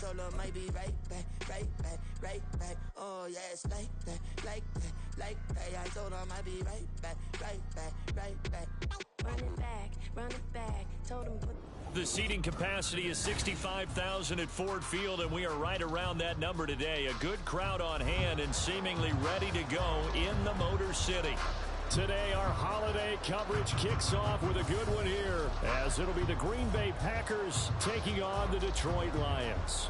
told her might be right back, right back, right back. Oh yeah, it's like that, like that, like that. I told her might be right back, right back, right back. Run it back, told him put... The seating capacity is 65,000 at Ford Field, and we are right around that number today. A good crowd on hand and seemingly ready to go in the Motor City. Today, our holiday coverage kicks off with a good one here, as it'll be the Green Bay Packers taking on the Detroit Lions.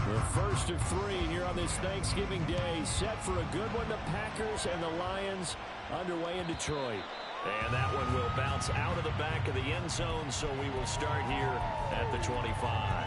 The first of three here on this Thanksgiving Day, set for a good one. The Packers and the Lions underway in Detroit. And that one will bounce out of the back of the end zone, so we will start here at the 25.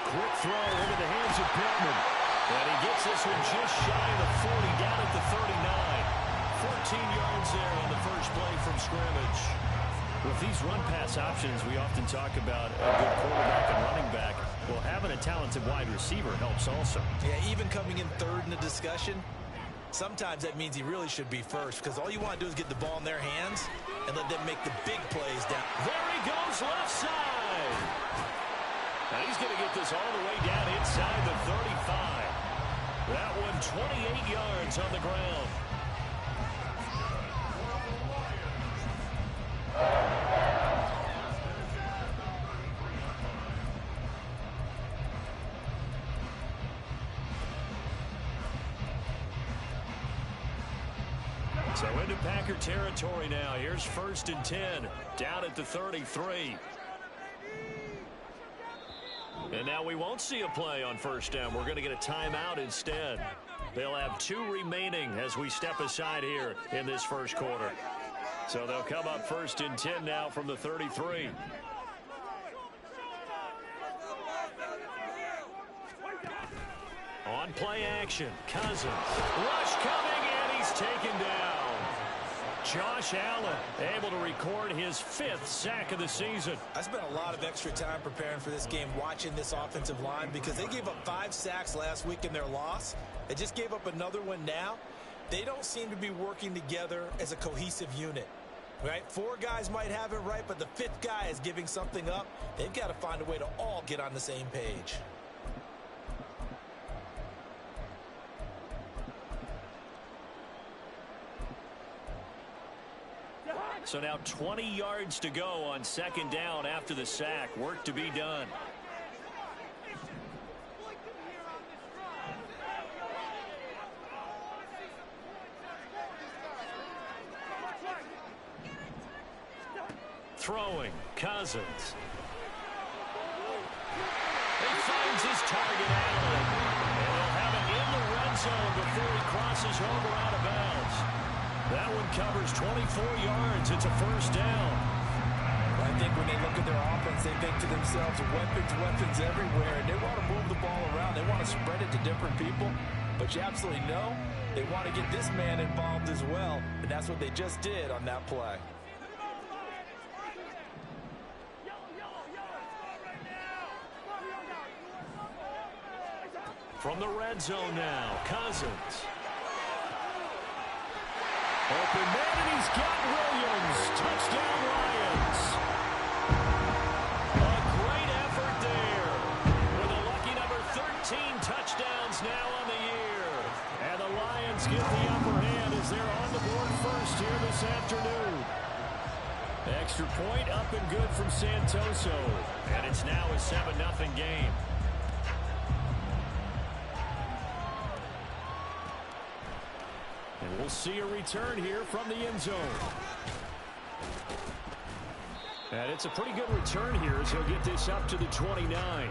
Quick throw into the hands of Pittman. And he gets this one just shy of the 40, down at the 39. 14 yards there on the first play from scrimmage. With these run-pass options, we often talk about a good quarterback and running back. Well, having a talented wide receiver helps also. Yeah, even coming in third in the discussion, sometimes that means he really should be first, because all you want to do is get the ball in their hands and let them make the big plays down. There he goes, left side. Now he's going to get this all the way down inside the 35. That one 28 yards on the ground. So into Packer territory now. Here's 1st and 10, down at the 33. And now we won't see a play on first down. We're going to get a timeout instead. They'll have 2 remaining as we step aside here in this first quarter. So they'll come up 1st and 10 now from the 33. On play action, Cousins. Rush coming, and he's taken down. Josh Allen able to record his 5th sack of the season. I spent a lot of extra time preparing for this game, watching this offensive line, because they gave up 5 sacks last week in their loss. They just gave up another one now. They don't seem to be working together as a cohesive unit. Right? 4 guys might have it right, but the 5th guy is giving something up. They've got to find a way to all get on the same page. So now 20 yards to go on 2nd down after the sack. Work to be done. Throwing, Cousins. He finds his target, Allen. And he'll have it in the red zone before he crosses over out of bounds. That one covers 24 yards. It's a 1st down. I think when they look at their offense, they think to themselves, weapons everywhere, and they want to move the ball around. They want to spread it to different people. But you absolutely know they want to get this man involved as well, and that's what they just did on that play. From the red zone now, Cousins. Open man, and he's got Williams. Touchdown, Lions. A great effort there. With a lucky number 13 touchdowns now on the year. And the Lions get the upper hand as they're on the board first here this afternoon. Extra point up and good from Santoso. And it's now a 7-0 game. We'll see a return here from the end zone. And it's a pretty good return here as he'll get this up to the 29.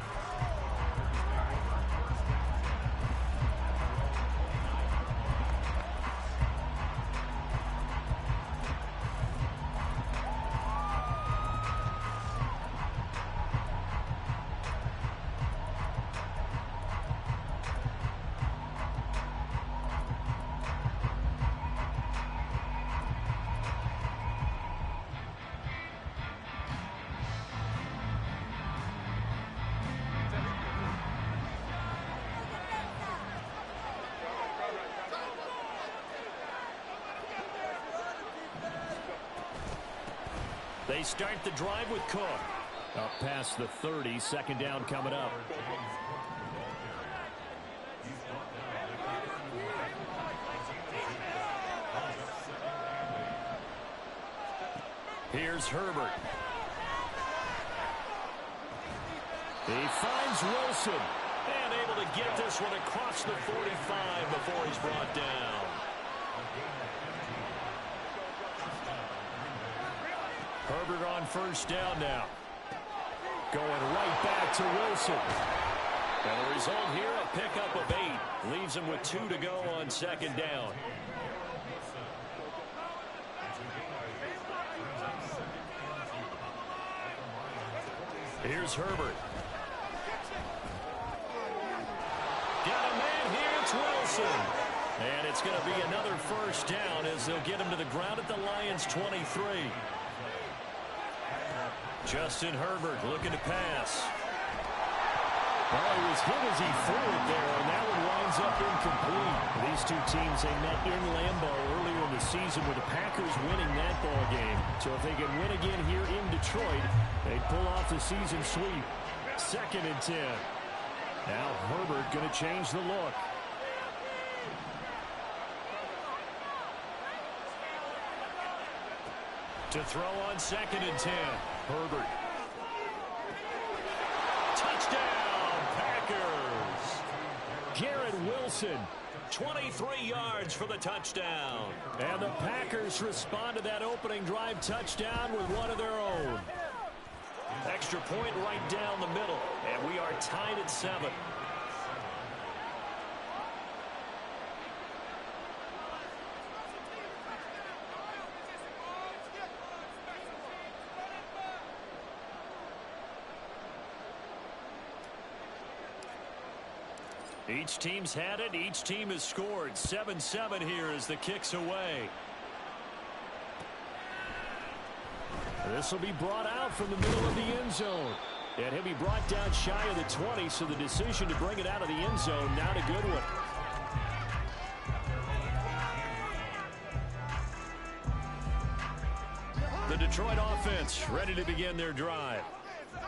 They start the drive with Cook. Up past the 30, second down coming up. Here's Herbert. He finds Wilson. And able to get this one across the 45 before he's brought down. Herbert on first down now. Going right back to Wilson. And the result here, a pickup of 8. Leaves him with 2 to go on second down. Here's Herbert. Got a man here, it's Wilson. And it's going to be another first down as they'll get him to the ground at the Lions' 23. Justin Herbert looking to pass. Well, he was hit as he threw it there, and that one winds up incomplete. These two teams, they met in Lambeau earlier in the season with the Packers winning that ball game. So if they can win again here in Detroit, they'd pull off the season sweep. 2nd and 10. Now Herbert going to change the look. To throw on 2nd and 10. Herbert. Touchdown, Packers. Garrett Wilson, 23 yards for the touchdown. And the Packers respond to that opening drive touchdown with one of their own. Extra point right down the middle, and we are tied at 7. Each team's had it. Each team has scored. 7-7 here as the kick's away. This will be brought out from the middle of the end zone. And he'll be brought down shy of the 20, so the decision to bring it out of the end zone, not a good one. The Detroit offense ready to begin their drive.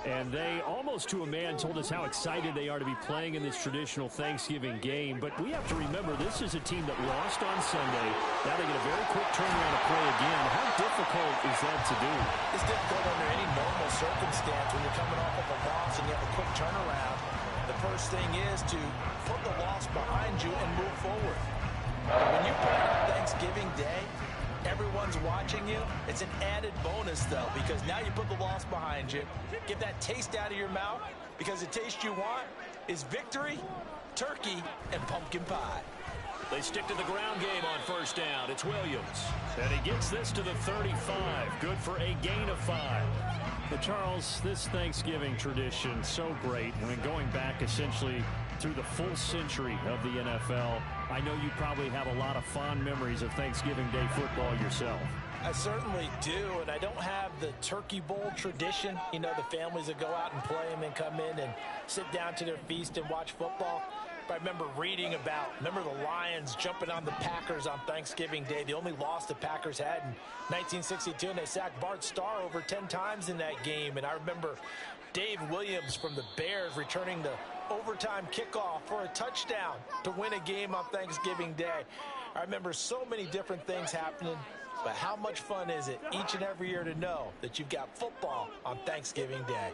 And they, almost to a man, told us how excited they are to be playing in this traditional Thanksgiving game. But we have to remember, this is a team that lost on Sunday. Now they get a very quick turnaround to play again. How difficult is that to do? It's difficult under any normal circumstance when you're coming off of a loss and you have a quick turnaround. The first thing is to put the loss behind you and move forward. When you play on Thanksgiving Day, everyone's watching you. It's an added bonus, though, because now you put the loss behind you. Get that taste out of your mouth, because the taste you want is victory, turkey, and pumpkin pie. They stick to the ground game on first down. It's Williams. And he gets this to the 35. Good for a gain of 5. But, Charles, this Thanksgiving tradition, so great. I mean, going back essentially through the full century of the NFL, I know you probably have a lot of fond memories of Thanksgiving Day football yourself. I certainly do, and I don't have the Turkey Bowl tradition. You know, the families that go out and play and then come in and sit down to their feast and watch football. But I remember reading about, the Lions jumping on the Packers on Thanksgiving Day. The only loss the Packers had in 1962, and they sacked Bart Starr over 10 times in that game. And I remember Dave Williams from the Bears returning the overtime kickoff for a touchdown to win a game on Thanksgiving Day. I remember so many different things happening, but how much fun is it each and every year to know that you've got football on Thanksgiving Day?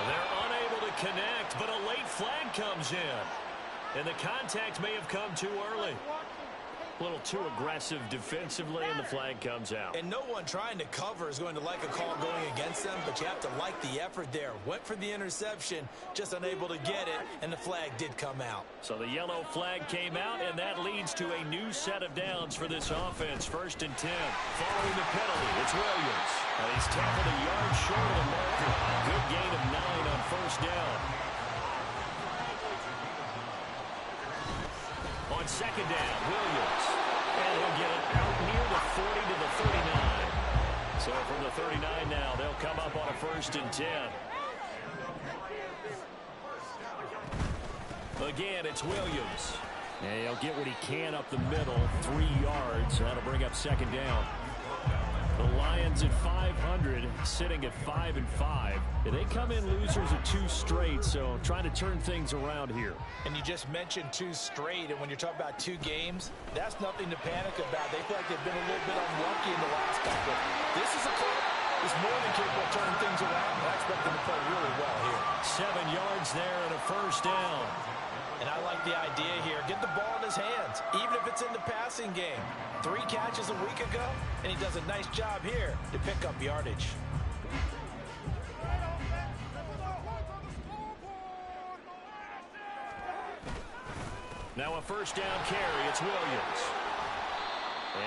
They're unable to connect, but a late comes in. And the contact may have come too early. A little too aggressive defensively, and the flag comes out. And no one trying to cover is going to like a call going against them, but you have to like the effort there. Went for the interception, just unable to get it, and the flag did come out. So the yellow flag came out, and that leads to a new set of downs for this offense. 1st and 10. Following the penalty, it's Williams. And he's tackled a yard short of the marker. A good gain of 9 on 1st down. On 2nd down, Williams. And he'll get it out near the 40 to the 39. So from the 39 now, they'll come up on a 1st and 10. Again, it's Williams. And he'll get what he can up the middle, 3 yards. That'll bring up 2nd down. The Lions at 500, sitting at 5-5. They come in losers of 2 straight, so trying to turn things around here. And you just mentioned 2 straight, and when you're talking about 2 games, that's nothing to panic about. They feel like they've been a little bit unlucky in the last couple. This is a club that's more than capable of turning things around, and I expect them to play really well here. 7 yards there and a 1st down. And I like the idea here. Get the ball in his hands, even if it's in the passing game. 3 catches a week ago, and he does a nice job here to pick up yardage. Now a 1st down carry. It's Williams.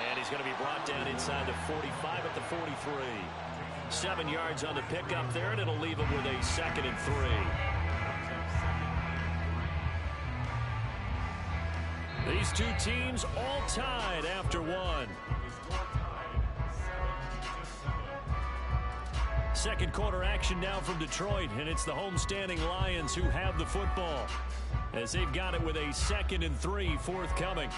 And he's going to be brought down inside the 45 at the 43. 7 yards on the pickup there, and it'll leave him with a 2nd and 3. These 2 teams all tied after 1. 2nd quarter action now from Detroit, and it's the homestanding Lions who have the football as they've got it with a 2nd and 3 forthcoming.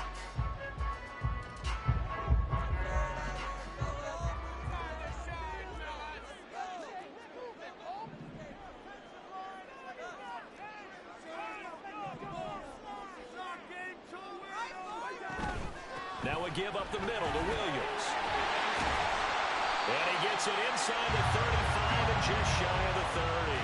Now a give up the middle to Williams. And he gets it inside the 35 and just shy of the 30.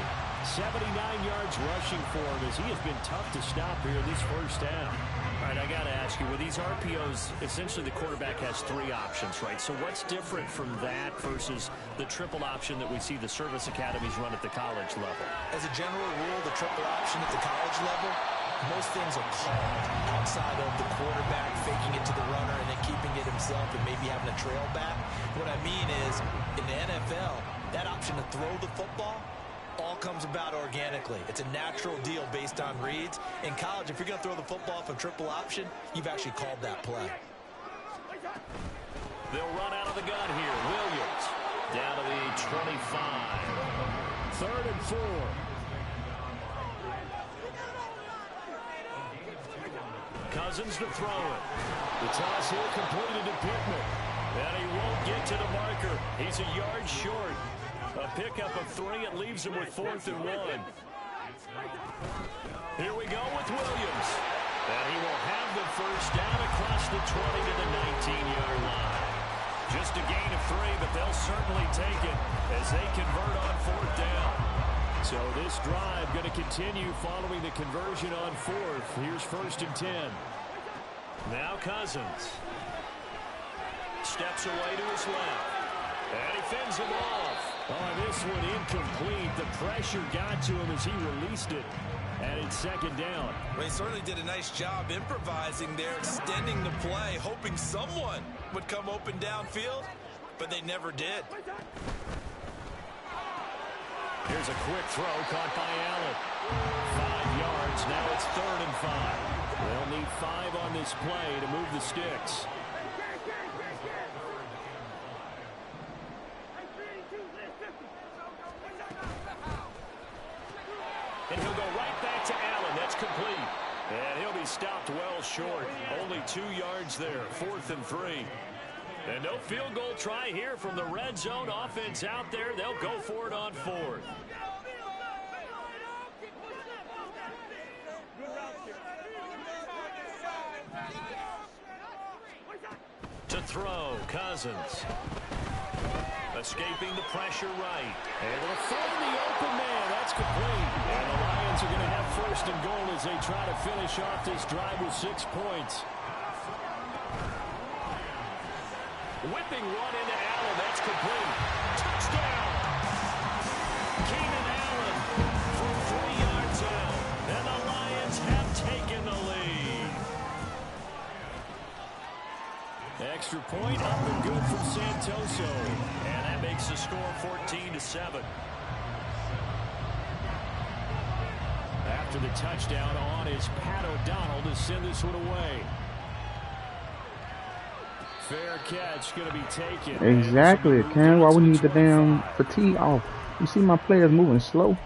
79 yards rushing for him as he has been tough to stop here this 1st down. All right, I got to ask you, with these RPOs, essentially the quarterback has 3 options, right? So what's different from that versus the triple option that we see the service academies run at the college level? As a general rule, the triple option at the college level, most things are called outside of the quarterback faking it to the runner and then keeping it himself and maybe having a trail back. What I mean is, in the NFL, that option to throw the football all comes about organically. It's a natural deal based on reads. In college, if you're going to throw the football from triple option, you've actually called that play. They'll run out of the gun here. Williams down to the 25. 3rd and 4. Cousins to throw it. The toss here completed to Pittman. And he won't get to the marker. He's a yard short. A pickup of 3. It leaves him with 4th and 1. Here we go with Williams. And he will have the 1st down across the 20 to the 19-yard line. Just a gain of 3, but they'll certainly take it as they convert on 4th down. So this drive going to continue following the conversion on 4th. Here's 1st and 10. Now Cousins. Steps away to his left. And he fends him off. Oh, this one incomplete. The pressure got to him as he released it. And it's 2nd down. Well, he certainly did a nice job improvising there, extending the play, hoping someone would come open downfield, but they never did. Here's a quick throw caught by Allen. 5 yards. Now it's 3rd and 5. They'll need 5 on this play to move the sticks. And he'll go right back to Allen. That's complete. And he'll be stopped well short. Only 2 yards there. 4th and 3. And no field goal try here from the red zone. Offense out there. They'll go for it on 4th. To throw, Cousins. Escaping the pressure right. Able to find the open man. That's complete. And the Lions are going to have first and goal as they try to finish off this drive with 6 points. Whipping one into Allen. That's complete. Touchdown. Keenan Allen from 3 yards out. And the Lions have taken the lead. Extra point up and good from Santoso. And that makes the score 14-7. After the touchdown on is Pat O'Donnell to send this one away. Fair catch going to be taken. Exactly, Ken. Why we need the damn fatigue off? You see my players moving slow.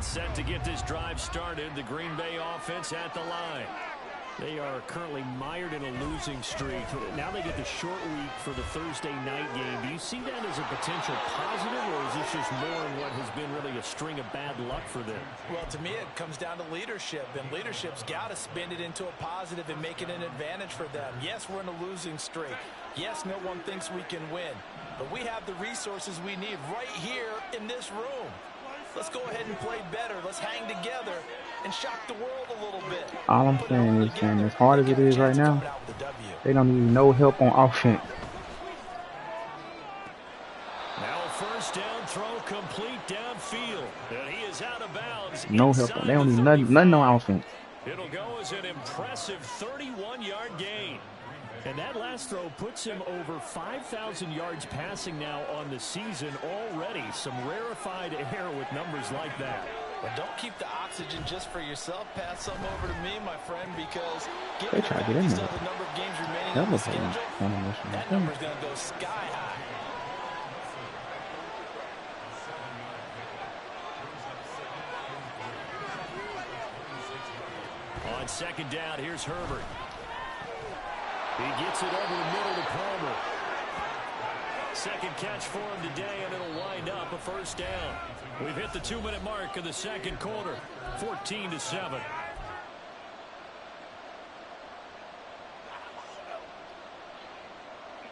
Set to get this drive started. The Green Bay offense at the line. They are currently mired in a losing streak. Now they get the short week for the Thursday night game. Do you see that as a potential positive, or is this just more in what has been really a string of bad luck for them? Well, to me, it comes down to leadership, and leadership's got to spin it into a positive and make it an advantage for them. Yes, we're in a losing streak. Yes, no one thinks we can win, but we have the resources we need right here in this room. Let's go ahead and play better. Let's hang together and shock the world a little bit. All I'm saying is, man, as hard as it is right now, they don't need no help on offense. Now a first down throw complete downfield. And he is out of bounds. No help. They don't need nothing on offense. It'll go as an impressive 31-yard gain. And that last throw puts him over 5,000 yards passing now on the season already. Some rarefied air with numbers like that. But don't keep the oxygen just for yourself. Pass some over to me, my friend, because they try to get in there. The number of games remaining on the schedule, that number's going to go sky high. On second down, here's Herbert. He gets it over the middle to Palmer. Second catch for him today, and it'll wind up a first down. We've hit the 2-minute mark of the second quarter, 14-7.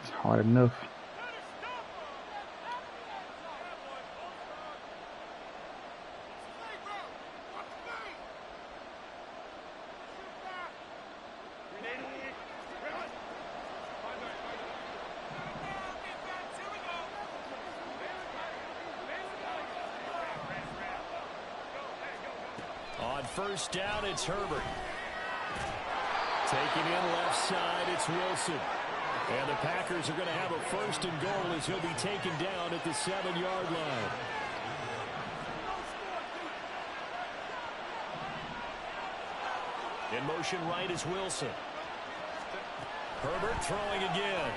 It's hard enough. First down, it's Herbert. Taking in left side, it's Wilson. And the Packers are going to have a first and goal as he'll be taken down at the 7-yard line. In motion right is Wilson. Herbert throwing again.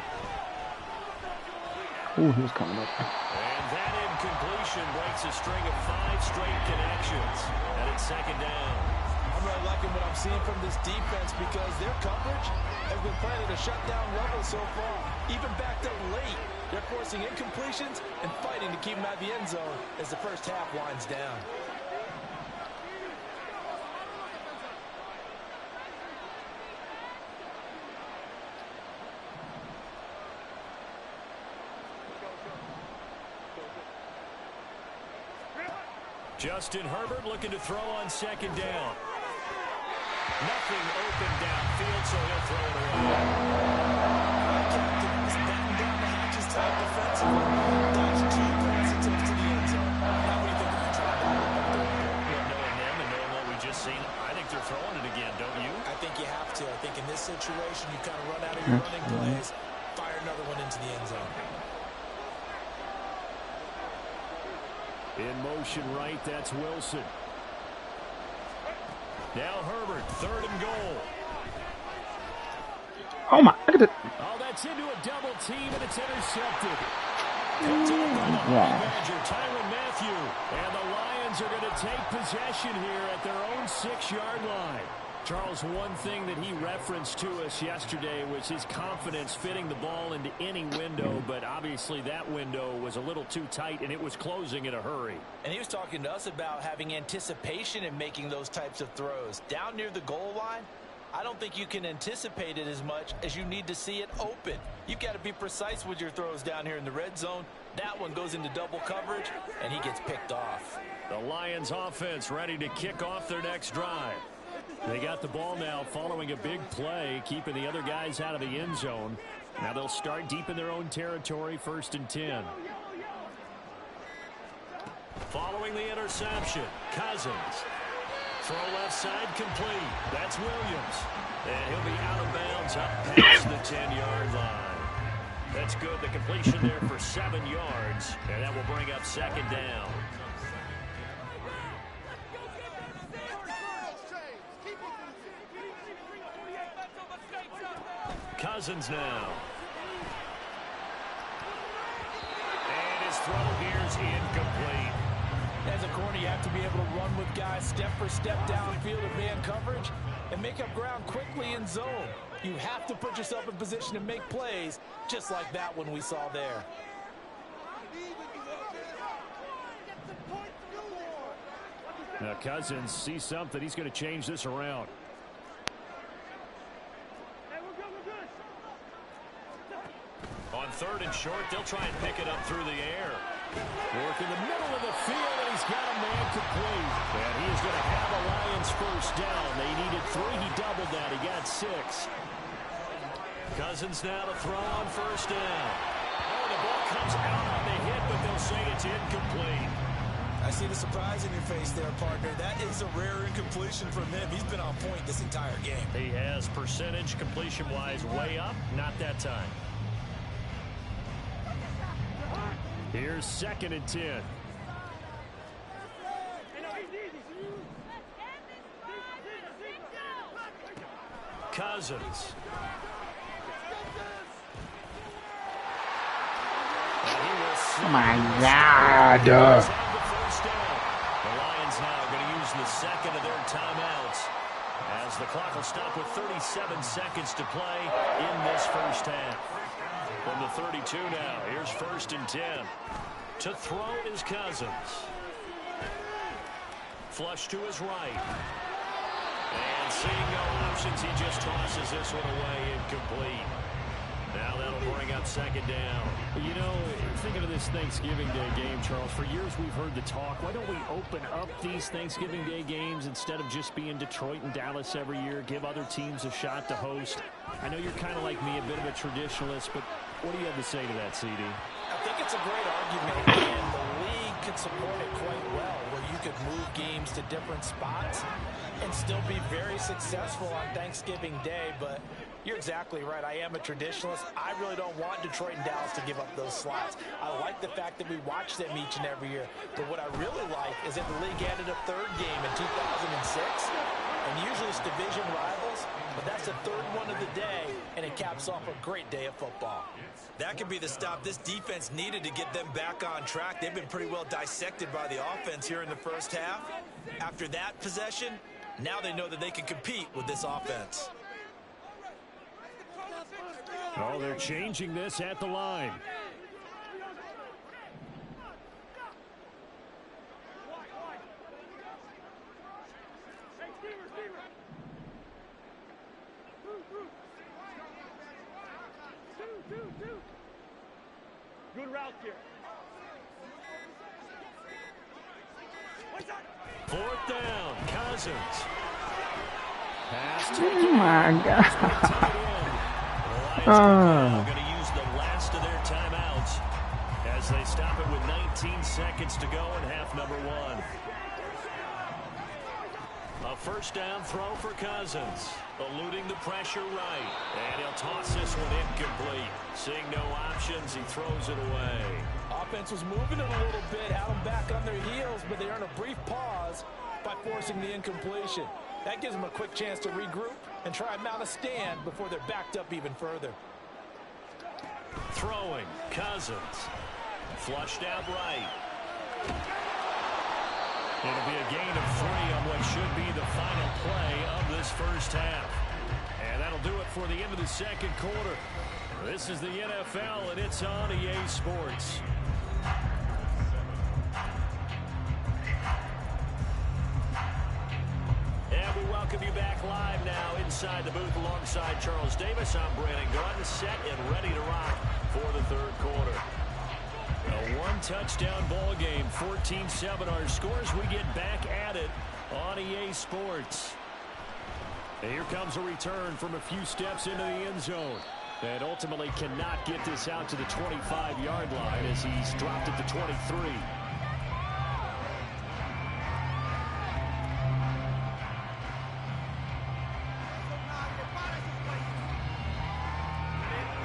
Ooh, he was coming up. And that incompletion breaks a string of 5 straight connections. And it's second down. I'm really liking what I'm seeing from this defense because their coverage has been playing at a shutdown level so far. Even backed up late, they're forcing incompletions and fighting to keep them out of the end zone as the first half winds down. Justin Herbert looking to throw on second down. Nothing open downfield, so he'll throw it away. Captain is batting down the hatches tight defensively. Dodged 2 passing attempts to the end zone. Now what do you think they're going to try to do? Knowing them and knowing what we just seen, I think they're throwing it again, don't you? I think you have to. I think in this situation, you kind of run out of your running plays, fire another one into the end zone. In motion right, that's Wilson. Now Herbert, third and goal. Oh my, look at it. Oh, that's into a double team, and it's intercepted. Picked up by the Honey Badger, Tyrann Mathieu. And the Lions are going to take possession here at their own 6-yard line. Charles, one thing that he referenced to us yesterday was his confidence fitting the ball into any window, but obviously that window was a little too tight, and it was closing in a hurry. And he was talking to us about having anticipation in making those types of throws. Down near the goal line, I don't think you can anticipate it as much as you need to see it open. You've got to be precise with your throws down here in the red zone. That one goes into double coverage, and he gets picked off. The Lions offense ready to kick off their next drive. They got the ball now following a big play, keeping the other guys out of the end zone. Now they'll start deep in their own territory, 1st and 10. Following the interception, Cousins. Throw left side complete. That's Williams. And he'll be out of bounds up past the 10-yard line. That's good. The completion there for 7 yards. And that will bring up 2nd down. Cousins now. And his throw here's incomplete. As a corner, you have to be able to run with guys step for step downfield in man coverage and make up ground quickly in zone. You have to put yourself in position to make plays just like that one we saw there. Now Cousins sees something. He's going to change this around. On 3rd and short, they'll try and pick it up through the air. Work in the middle of the field, and he's got a man complete. And he is going to have a Lions 1st down. They needed 3. He doubled that. He got 6. Cousins now to throw on 1st down. Oh, the ball comes out on the hit, but they'll say it's incomplete. I see the surprise in your face there, partner. That is a rare incompletion from him. He's been on point this entire game. He has percentage completion-wise way up. Not that time. Here's 2nd and 10. Cousins. Oh my God. The Lions now going to use the 2nd of their timeouts as the clock will stop with 37 seconds to play in this 1st half. From the 32 now, here's 1st and 10. To throw is Cousins. Flush to his right. And seeing no options, he just tosses this one away, incomplete. Now that'll bring up 2nd down. You know, thinking of this Thanksgiving Day game, Charles, for years we've heard the talk, why don't we open up these Thanksgiving Day games instead of just being Detroit and Dallas every year, give other teams a shot to host? I know you're kind of like me, a bit of a traditionalist, but what do you have to say to that, CD? I think it's a great argument, and the league could support it quite well, where you could move games to different spots and still be very successful on Thanksgiving Day, but you're exactly right. I am a traditionalist. I really don't want Detroit and Dallas to give up those slots. I like the fact that we watch them each and every year. But what I really like is that the league added a 3rd game in 2006. And usually it's division rivals, but that's the 3rd one of the day, and it caps off a great day of football. That could be the stop this defense needed to get them back on track. They've been pretty well dissected by the offense here in the 1st half. After that possession, now they know that they can compete with this offense. Oh, they're changing this at the line. Good route here. 4th down, Cousins. Pass Oh my God. Going to use the last of their timeouts as they stop it with 19 seconds to go in half number 1. A 1st down throw for Cousins, eluding the pressure right, and he'll toss this one incomplete. Seeing no options, he throws it away. Offense was moving it a little bit, had them back on their heels, but they earn a brief pause by forcing the incompletion. That gives them a quick chance to regroup and try and mount a stand before they're backed up even further. Throwing, Cousins. Flushed out right. It'll be a gain of 3 on what should be the final play of this first half. And that'll do it for the end of the second quarter. This is the NFL, and it's on EA Sports. And we welcome you back live now inside the booth alongside Charles Davis. I'm Brandon Gunn, set and ready to rock for the third quarter. A one-touchdown ball game, 14-7 our scores. We get back at it on EA Sports. And here comes a return from a few steps into the end zone. And ultimately cannot get this out to the 25-yard line as he's dropped at the 23.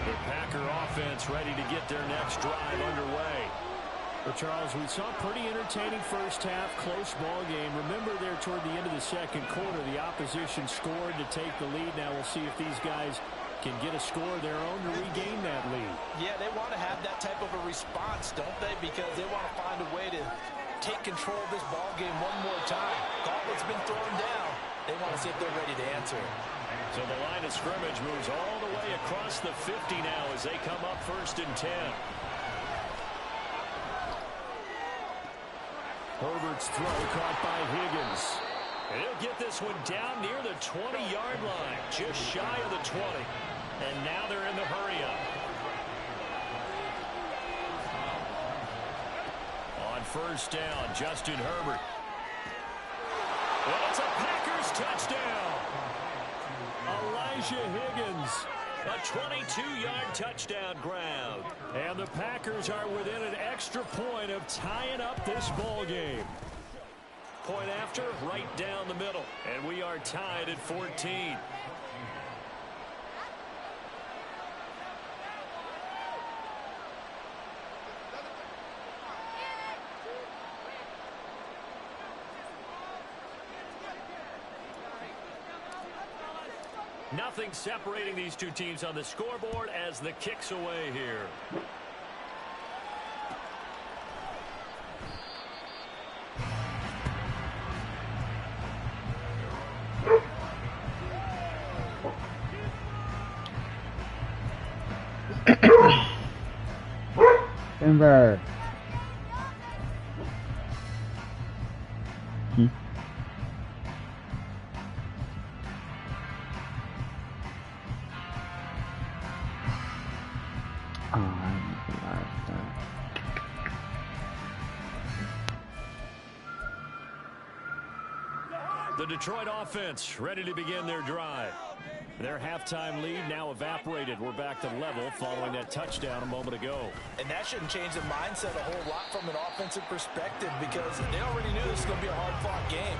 The Packer offense ready to get their next drive underway. Well, Charles, we saw a pretty entertaining first half, close ball game. Remember there toward the end of the second quarter, the opposition scored to take the lead. Now we'll see if these guys can get a score of their own to regain that lead. Yeah, they want to have that type of a response, don't they? Because they want to find a way to take control of this ball game one more time. Gauntlet's been thrown down. They want to see if they're ready to answer it. So the line of scrimmage moves all the way across the 50 now as they come up 1st and 10. Herbert's throw caught by Higgins. And he'll get this one down near the 20-yard line, just shy of the 20. And now they're in the hurry-up. On 1st down, Justin Herbert. And it's a Packers touchdown. Elijah Higgins. A 22-yard touchdown ground. And the Packers are within an extra point of tying up this ball game. Point after, right down the middle. And we are tied at 14. Nothing separating these two teams on the scoreboard as the kick's away here. Denver. The Detroit offense ready to begin their drive. Their halftime lead now evaporated. We're back to level following that touchdown a moment ago. And that shouldn't change the mindset a whole lot from an offensive perspective because they already knew this was going to be a hard-fought game.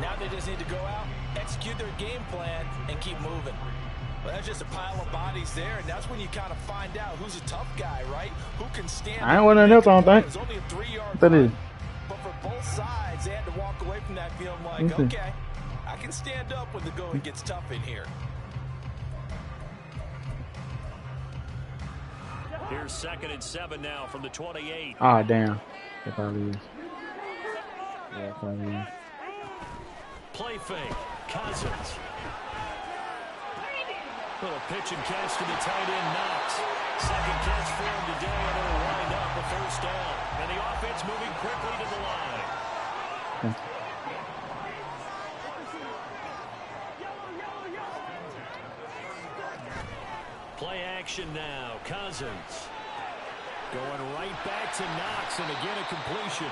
Now they just need to go out, execute their game plan, and keep moving. Well, that's just a pile of bodies there, and that's when you kind of find out who's a tough guy, right? Who can stand. I ain't want nothing else, I don't think. It's only a 3-yard That run, is. but for both sides, they had to walk away from that feeling like, okay, I can stand up when the going gets tough in here. Here's 2nd and 7 now from the 28. Ah, damn. That probably is. Yeah, probably is. Play fake. Cousins. Little pitch and catch to the tight end, Knox. Second catch for him today, and it'll wind up a 1st down. And the offense moving quickly to the line. Play action now. Cousins. Going right back to Knox, and again a completion.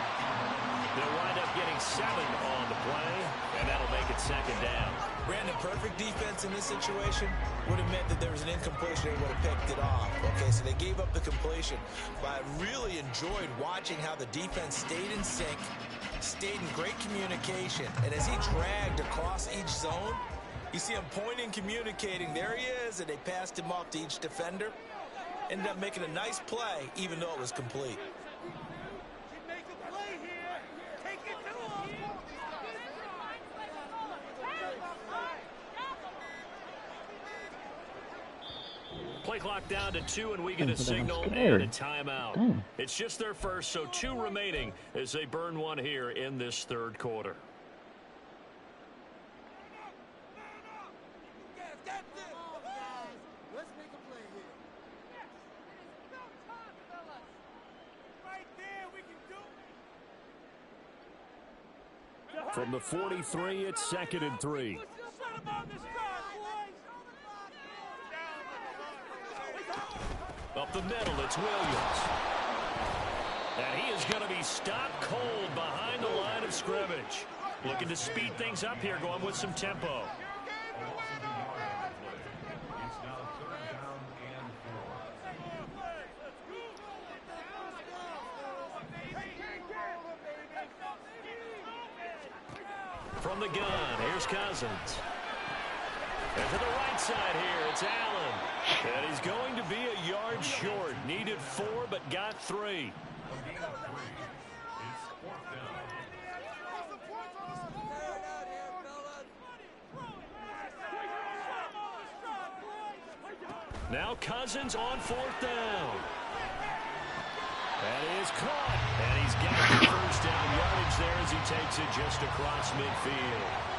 They'll wind up getting 7 on the play, and that'll make it 2nd down. Brandon, perfect defense in this situation would have meant that there was an incompletion. They would have picked it off. Okay, so they gave up the completion. But I really enjoyed watching how the defense stayed in sync, stayed in great communication. And as he dragged across each zone, you see him pointing, communicating. There he is, and they passed him off to each defender. Ended up making a nice play, even though it was complete. Play clock down to 2, and we get a Damn, signal and a timeout. Damn. It's just their first, so 2 remaining as they burn one here in this third quarter. From the 43, it's 2nd and 3. Up the middle, it's Williams. And he is going to be stopped cold behind the line of scrimmage. Looking to speed things up here, going with some tempo. From the gun, here's Cousins. And to the right side here, it's Allen. And he's going to be a yard short. Needed 4, but got 3. Now Cousins on 4th down. That is caught. And he's got the first down yardage there as he takes it just across midfield.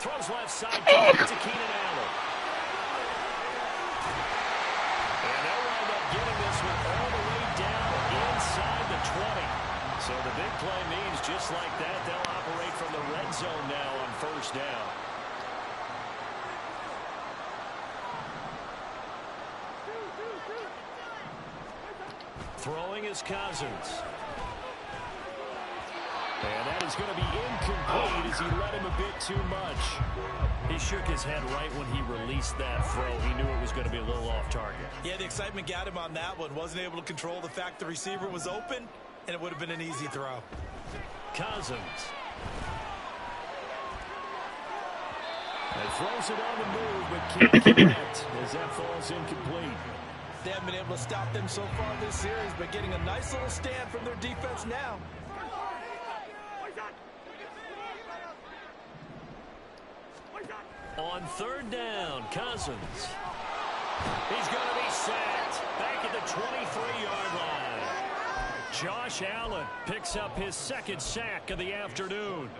Throws left side to Keenan Allen. And they'll wind up getting this one all the way down inside the 20. So the big play means just like that, they'll operate from the red zone now on 1st down. Throwing is Cousins. And that is going to be incomplete as he let him a bit too much. He shook his head right when he released that throw. He knew it was going to be a little off target. Yeah, the excitement got him on that one. Wasn't able to control the fact the receiver was open, and it would have been an easy throw. Cousins. And throws it on the move, but can't connect as that falls incomplete. They haven't been able to stop them so far this series, but getting a nice little stand from their defense now. On 3rd down, Cousins. He's going to be sacked back at the 23-yard line. Josh Allen picks up his 2nd sack of the afternoon.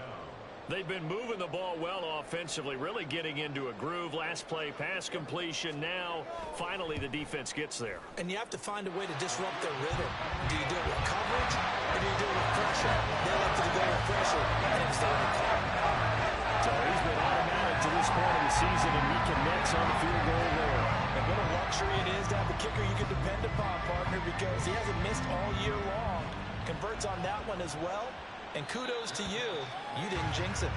They've been moving the ball well offensively, really getting into a groove. Last play, pass completion. Now, finally, the defense gets there. And you have to find a way to disrupt their rhythm. Do you do it with coverage, or do you do it with pressure? They like to go with pressure, and instead of caught. So he's been automatic to this point of the season, and reconnects on the field goal there. And what a luxury it is to have a kicker you can depend upon, partner, because he hasn't missed all year long. Converts on that one as well. And kudos to you. You didn't jinx it.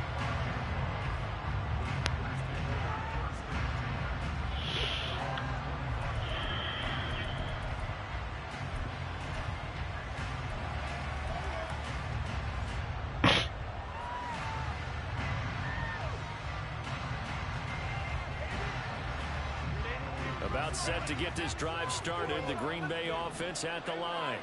About set to get this drive started. The Green Bay offense at the line.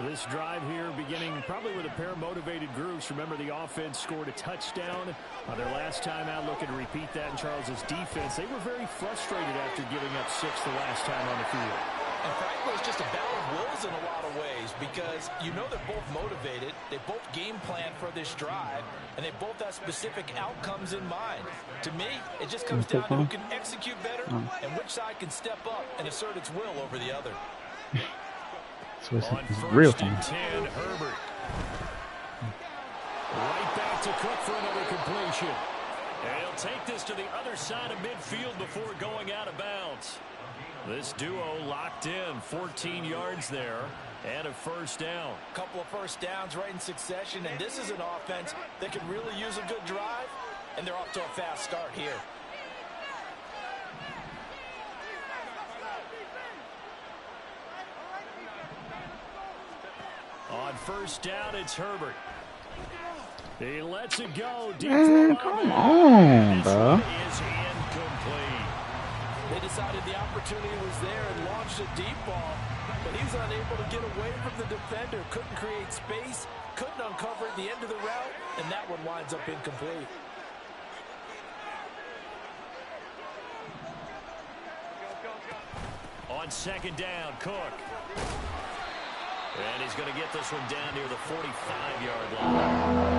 This drive here beginning probably with a pair of motivated groups. Remember, the offense scored a touchdown on their last time out. Looking to repeat that in Charles's defense. They were very frustrated after giving up 6 the last time on the field. And frankly, it's just a battle of wills in a lot of ways, because you know they're both motivated. They both game plan for this drive, and they both have specific outcomes in mind. To me, it just comes down to who can execute better and which side can step up and assert its will over the other. On 1st and 10, Herbert. Right back to Cook for another completion. And he'll take this to the other side of midfield before going out of bounds. This duo locked in, 14 yards there, and a 1st down. A couple of 1st downs right in succession, and this is an offense that could really use a good drive, and they're off to a fast start here. first down. It's Herbert. He lets it go. Man, come on, bro. Is incomplete. They decided the opportunity was there and launched a deep ball, but he was unable to get away from the defender. Couldn't create space, couldn't uncover at the end of the route, and that one winds up incomplete. On second down, Cook. And he's going to get this one down near the 45-yard line.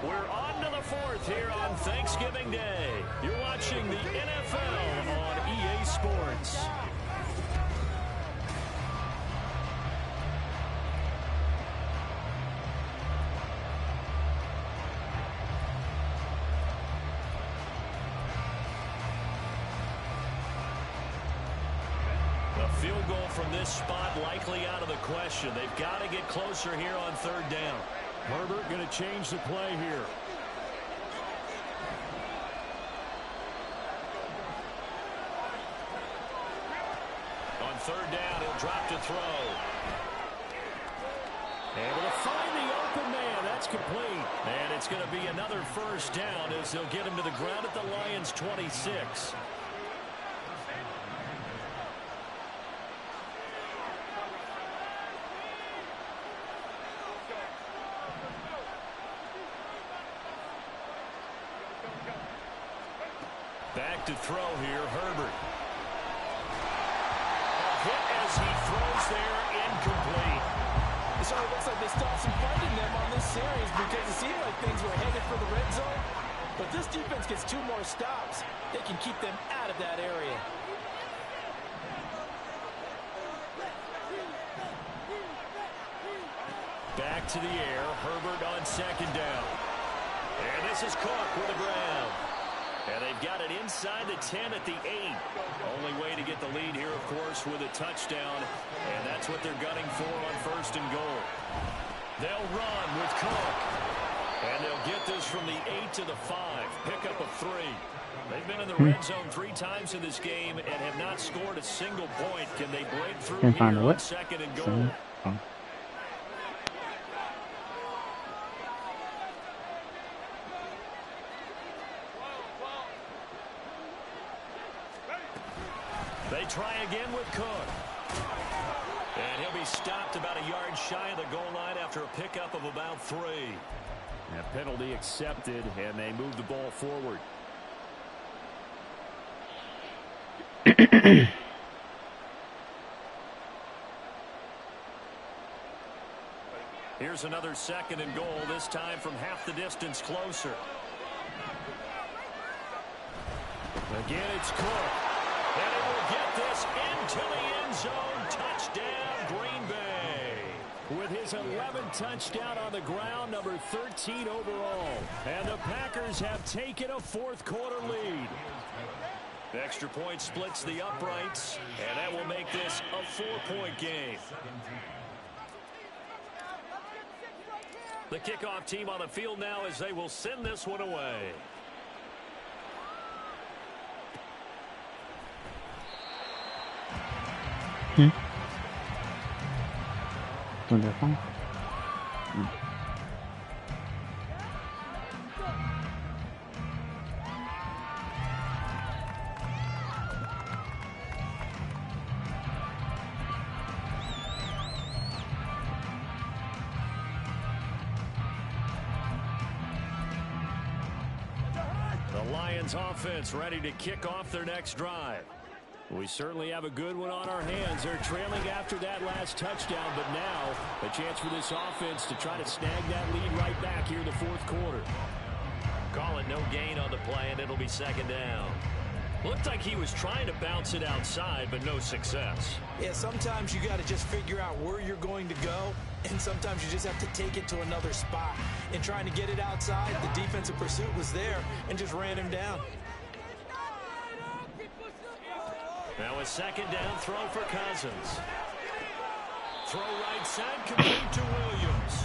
We're on to the fourth here on Thanksgiving Day. You're watching the NFL on EA Sports. A field goal from this spot likely out of the question. They've got to get closer here on third down. Herbert going to change the play here. On third down, he'll drop to throw. Able to find the open man. That's complete. And it's going to be another first down as they'll get him to the ground at the Lions' 26. Back to throw here, Herbert. A hit as he throws there, incomplete. So it looks like they stopped some fight in them on this series because it seemed like things were headed for the red zone. But this defense gets 2 more stops. They can keep them out of that area. Back to the air, Herbert on second down. And this is Cook with the ground. And they've got it inside the 10 at the 8. Only way to get the lead here, of course, with a touchdown. And that's what they're gunning for on first and goal. They'll run with Cook. And they'll get this from the 8 to the 5. Pickup of 3. They've been in the red zone 3 times in this game and have not scored a single point. Can they break through here on second and goal? They try again with Cook. And he'll be stopped about a yard shy of the goal line after a pickup of about 3. That penalty accepted, and they move the ball forward. Here's another second and goal, this time from half the distance closer. Again, it's Cook. And it will get this into the end zone. Touchdown, Green Bay. With his 11th touchdown on the ground, number 13 overall. And the Packers have taken a fourth-quarter lead. The extra point splits the uprights, and that will make this a 4-point game. The kickoff team on the field now as they will send this one away. The Lions offense ready to kick off their next drive. We certainly have a good one on our hands. They're trailing after that last touchdown, but now a chance for this offense to try to snag that lead right back here in the fourth quarter. Call it no gain on the play, and it'll be second down. Looked like he was trying to bounce it outside, but no success. Yeah, sometimes you got to just figure out where you're going to go, and sometimes you just have to take it to another spot. In trying to get it outside, the defensive pursuit was there and just ran him down. Now a second down throw for Cousins. Throw right side, complete to Williams.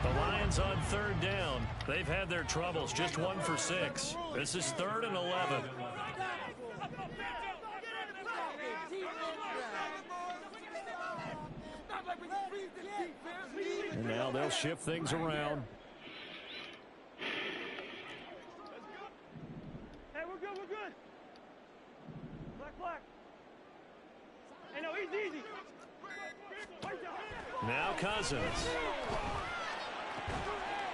The Lions on third down. They've had their troubles, just 1 for 6. This is 3rd and 11. And now they'll shift things around. Hey, we're good, we're good. Black. Hey, no, easy. Now Cousins.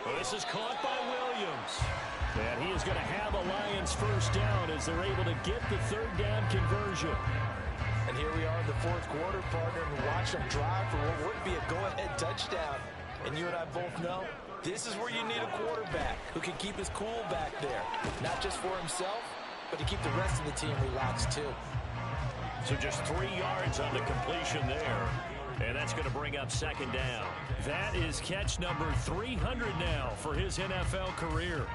Well, this is caught by Williams. And he is going to have a Lions first down as they're able to get the third down conversion. And here we are in the fourth quarter, partner, and watch them drive for what would be a go-ahead touchdown. And you and I both know this is where you need a quarterback who can keep his cool back there. Not just for himself, but to keep the rest of the team relaxed too. So just 3 yards on the completion there. And that's going to bring up second down. That is catch number 300 now for his NFL career.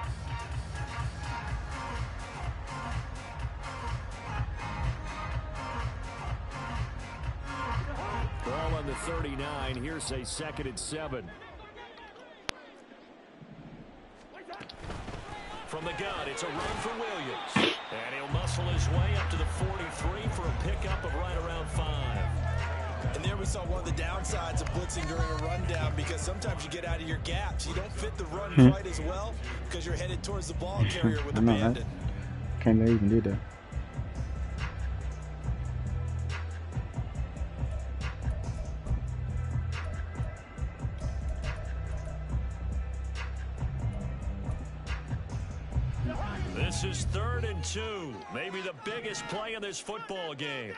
Ball on the 39. Here's a 2nd and 7. From the gun, it's a run for Williams. And he'll muscle his way up to the 43 for a pickup of right around 5. And there we saw one of the downsides of blitzing during a rundown, because sometimes you get out of your gaps. You don't fit the run quite as well because you're headed towards the ball carrier with the bandit. Can't even do that. This is 3rd and 2. Maybe the biggest play in this football game.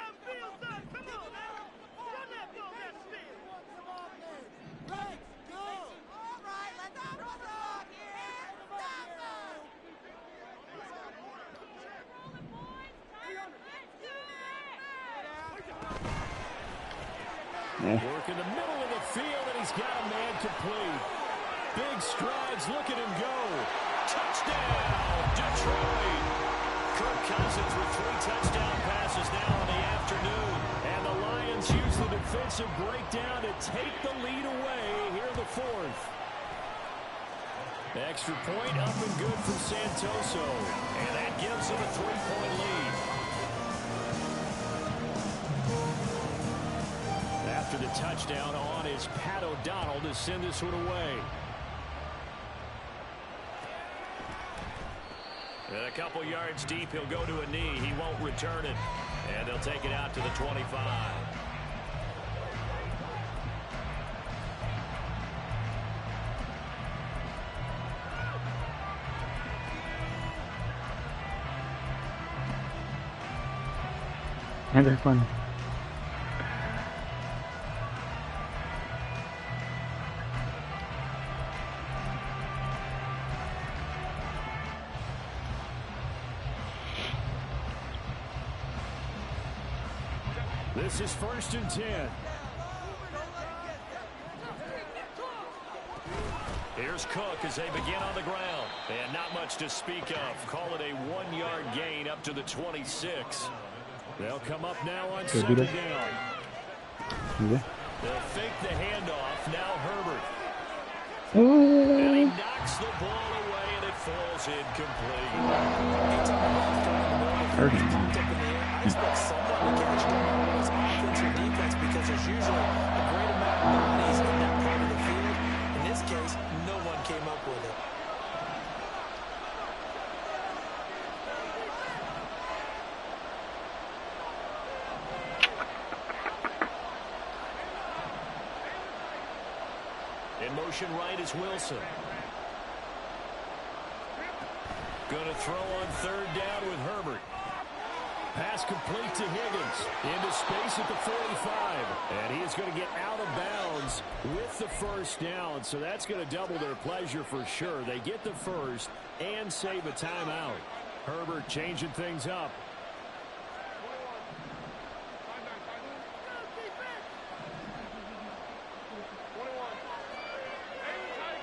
Work in the middle of the field, and he's got a man complete. Big strides. Look at him go. Touchdown, Detroit. Kirk Cousins with 3 touchdown passes now in the afternoon. And the Lions use the defensive breakdown to take the lead away here in the 4th. Extra point up and good from Santoso. And that gives them a 3-point lead. After the touchdown on is Pat O'Donnell to send this one away. And a couple yards deep, he'll go to a knee. He won't return it. And they'll take it out to the 25. And they're funny. This is 1st and 10. Here's Cook as they begin on the ground. And not much to speak of. Call it a 1-yard gain up to the 26. They'll come up now on 2nd down. They'll fake the handoff. Now Herbert. Oh. And he knocks the ball away, and it falls incomplete. I expect someone to catch the ball as offense or defense, because there's usually a great amount of bodies in that part of the field. In this case, no one came up with it. In motion right is Wilson. Going to throw on 3rd down with Herbert. Pass complete to Higgins. Into space at the 45. And he is going to get out of bounds with the first down. So that's going to double their pleasure for sure. They get the first and save a timeout. Herbert changing things up.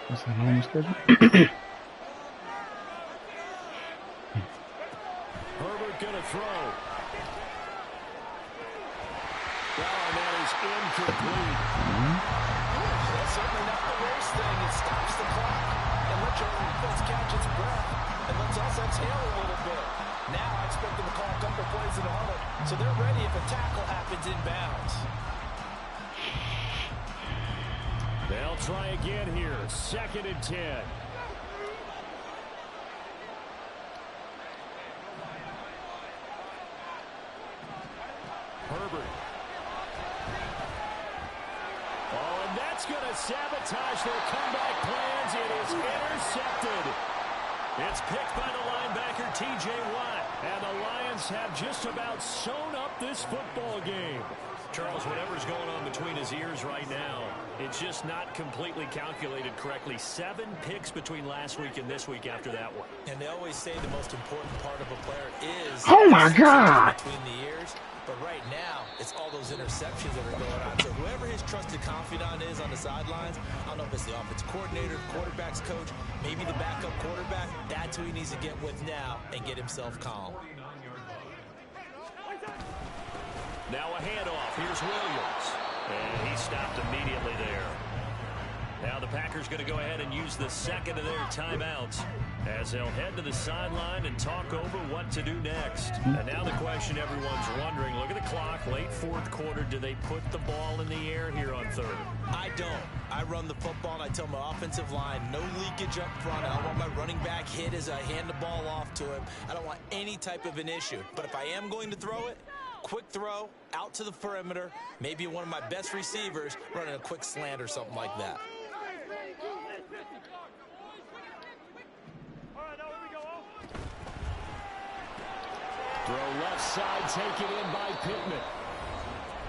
What's that on the schedule? Herbert going to throw. Oh, that is incomplete. That's certainly not the worst thing. It stops the clock and lets your offense catch its breath and lets us exhale a little bit. Now I expect them to call a couple plays in the huddle, so they're ready if a tackle happens inbounds. They'll try again here. 2nd and 10. Herbert. Oh, and that's going to sabotage their comeback plans. It is intercepted. It's picked by the linebacker, T.J. Watt. And the Lions have just about sewn up this football game. Charles, whatever's going on between his ears right now, it's just not completely calculated correctly. 7 picks between last week and this week after that one. And they always say the most important part of a player is oh my God, between the ears. But right now, it's all those interceptions that are going on. So whoever his trusted confidant is on the sidelines, I don't know if it's the offensive coordinator, the quarterback's coach, maybe the backup quarterback, that's who he needs to get with now and get himself calm. Now a handoff. Here's Williams. And he stopped immediately there. Now the Packers going to go ahead and use the second of their timeouts as they'll head to the sideline and talk over what to do next. And now the question everyone's wondering, look at the clock, late 4th quarter, do they put the ball in the air here on 3rd? I don't. I run the football and I tell my offensive line, no leakage up front. I don't want my running back hit as I hand the ball off to him. I don't want any type of an issue. But if I am going to throw it, quick throw, out to the perimeter, maybe one of my best receivers running a quick slant or something like that. Throw left side, taken in by Pittman.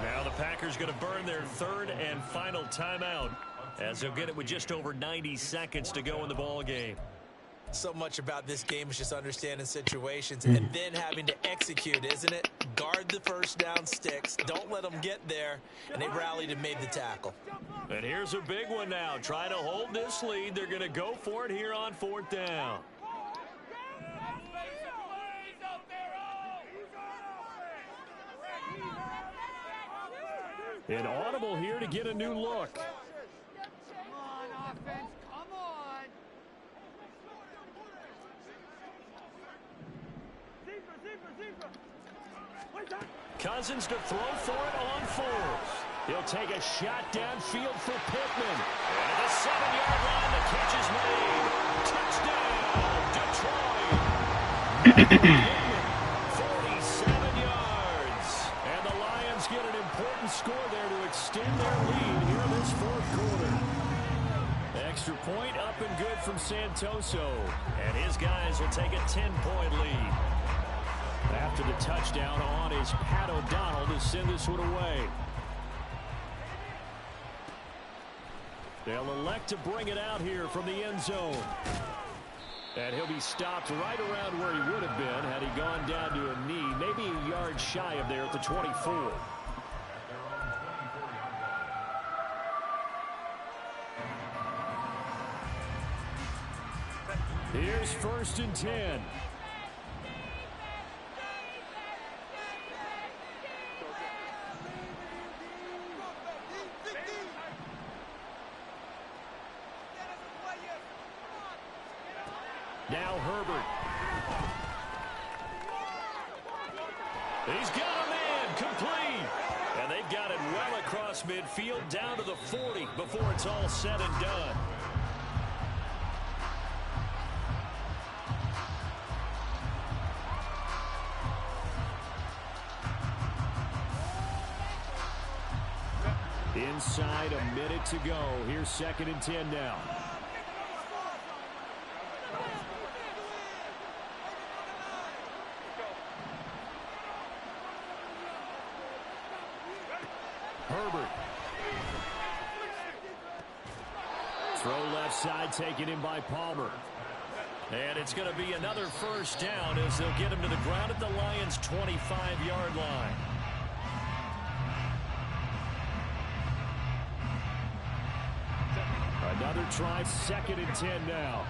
Now the Packers going to burn their 3rd and final timeout as they'll get it with just over 90 seconds to go in the ball game. So much about this game is just understanding situations and then having to execute, isn't it? Guard the first down sticks. Don't let them get there. And they rallied and made the tackle. And here's a big one now. Trying to hold this lead. They're going to go for it here on 4th down. An audible here to get a new look. Come on, offense. Come on. Cousins to throw for it on 4th. He'll take a shot downfield for Pittman. And at the 7-yard line, the catch is made. Touchdown, Detroit. 47 yards. And the Lions get an important score there to extend their lead here in this 4th quarter. Extra point up and good from Santoso. And his guys will take a 10-point lead. After the touchdown on is Pat O'Donnell to send this one away. They'll elect to bring it out here from the end zone. And he'll be stopped right around where he would have been had he gone down to a knee, maybe a yard shy of there at the 24. Here's 1st and 10. Now Herbert. He's got a man complete. And they've got it well across midfield down to the 40 before it's all said and done. Inside a minute to go. Here's 2nd and 10 now. Herbert. Throw left side, taken in by Palmer. And it's going to be another 1st down as they'll get him to the ground at the Lions' 25-yard line. Another try, 2nd and 10 now.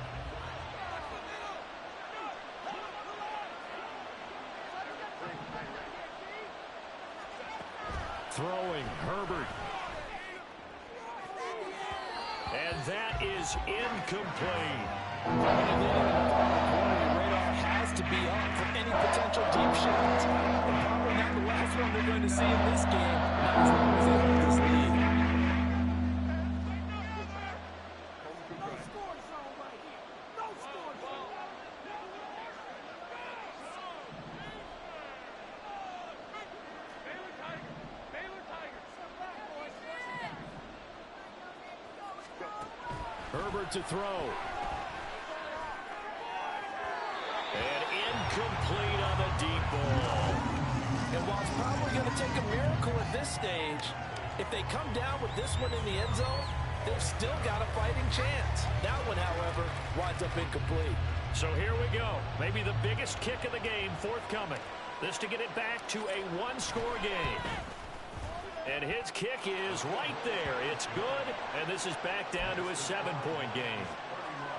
Throwing, Herbert. And that is incomplete. The radar has to be on for any potential deep shots. And probably not the last one they're going to see in this game. Not as long as they hold this lead. Herbert to throw. And incomplete on the deep ball. And while it's probably going to take a miracle at this stage, if they come down with this one in the end zone, they've still got a fighting chance. That one, however, winds up incomplete. So here we go. Maybe the biggest kick of the game forthcoming. This to get it back to a one-score game. And his kick is right there. It's good, and this is back down to a 7-point game.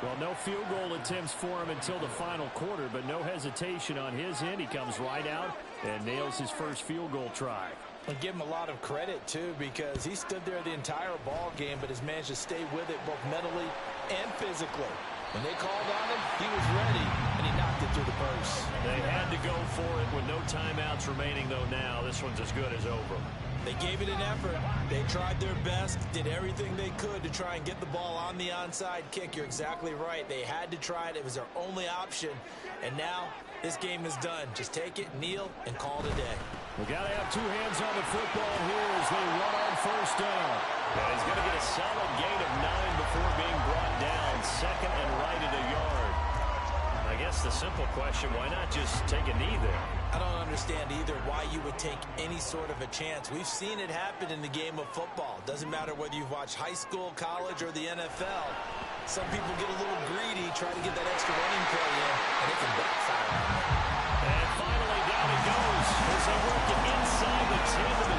Well, no field goal attempts for him until the final quarter, but no hesitation on his end. He comes right out and nails his first field goal try. And give him a lot of credit, too, because he stood there the entire ball game, but has managed to stay with it both mentally and physically. When they called on him, he was ready, and he knocked it through the post. They had to go for it with no timeouts remaining, though now. This one's as good as over. They gave it an effort. They tried their best, did everything they could to try and get the ball on the onside kick. You're exactly right. They had to try it. It was their only option. And now this game is done. Just take it, kneel, and call it a day. We got to have two hands on the football here as they run on first down. Yeah, he's going to get a solid gain of 9 before being brought down. Second and right at a yard. I guess the simple question, why not just take a knee there? I don't understand either why you would take any sort of a chance. We've seen it happen in the game of football. Doesn't matter whether you've watched high school, college, or the NFL. Some people get a little greedy, try to get that extra running play in, and it can backfire on them. And finally, down he goes as they work it inside the 10 of his